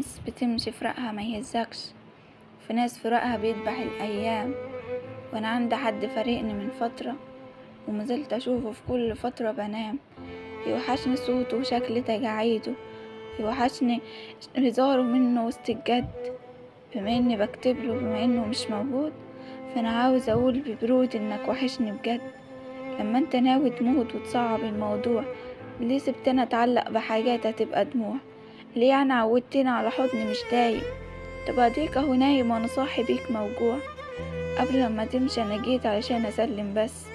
ناس بتمشي فراقها ما يهزكش، في ناس فراقها بيذبح الأيام. وأنا عندي حد فارقني من فترة ومازلت أشوفه في كل فترة بنام. يوحشني صوته وشكل تجاعيده، يوحشني هزاره منه وسط الجد. بما إني بكتبله بما إنه مش موجود، فأنا عاوز أقول ببرود إنك وحشني بجد. لما انت ناوي تموت وتصعب الموضوع، ليه سبتنا اتعلق بحاجات هتبقى دموع؟ ليه يعني عودتنا على حضن مش دايم؟ طب اديك اهو نايم وانا صاحي بيك موجوع. قبل ما تمشي انا جيت علشان اسلم بس،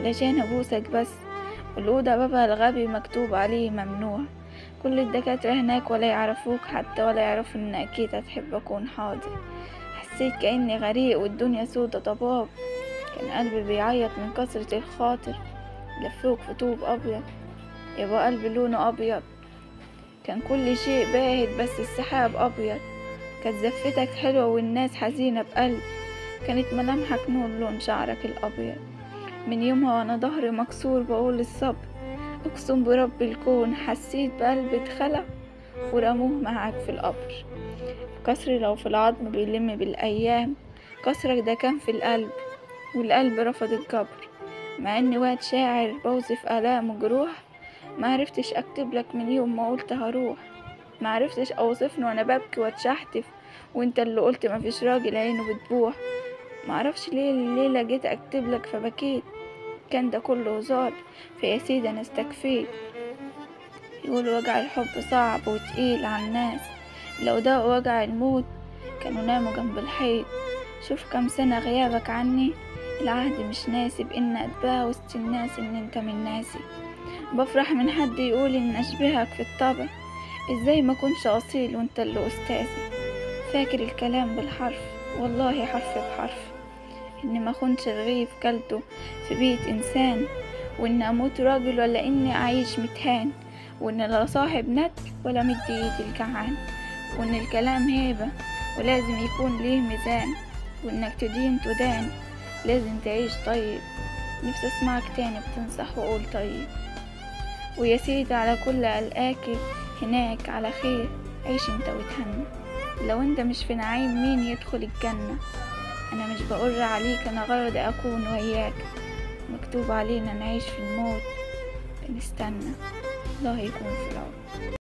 علشان ابوسك بس، والأوضة بابها الغبي مكتوب عليه ممنوع. كل الدكاترة هناك ولا يعرفوك حتى، ولا يعرفوا ان اكيد هتحب اكون حاضر. حسيت كأني غريق والدنيا سودة ضباب، كان قلبي بيعيط من كثرة الخاطر. لفوك في طوب أبيض يبقى قلبي لونه أبيض، كان كل شيء باهت بس السحاب أبيض. كانت زفتك حلوة والناس حزينة بقلب، كانت ملامحك نور لون شعرك الأبيض. من يومها وأنا ظهري مكسور بقول الصبر، أقسم برب الكون حسيت بقلبي اتخلق ورموه معاك في القبر. كسري لو في العظم بيلم بالأيام، كسرك ده كان في القلب والقلب رفض الجبر. مع اني واد شاعر بوصف آلام وجروح، معرفتش اكتب لك من يوم ما قلت هروح. معرفتش اوصفني وانا ببكي واتشحتف، وانت اللي قلت مفيش راجل عينه بتبوح. معرفش ليه الليلة جيت اكتب لك فبكيت، كان ده كله هزار فيا سيدي انا استكفيت. يقولوا وجع الحب صعب وتقيل على الناس، لو ده وجع الموت كانوا ناموا جنب الحيط. شوف كم سنة غيابك عني، العهد مش ناسي بإن أتباع وسط الناس إن انت من ناسي. بفرح من حد يقول إن أشبهك في الطبع، إزاي ما كنش أصيل وانت اللي أستاذي. فاكر الكلام بالحرف والله حرف بحرف، إني ما كنش رغيف كلته في بيت إنسان، وإن أموت راجل ولا إني أعيش متهان، وإن لا صاحب ندل ولا مد إيدي الجعان، وإن الكلام هيبة ولازم يكون ليه ميزان، وإنك تدين تدان لازم تعيش طيب. نفسي اسمعك تاني بتنصح وقول طيب. ويا سيدي على كل قلقاكي هناك على خير، عيش انت وتهنى. لو انت مش في نعيم مين يدخل الجنة؟ انا مش بقر عليك، انا غرضي اكون وياك. مكتوب علينا نعيش في الموت، بنستنى الله يكون في العون.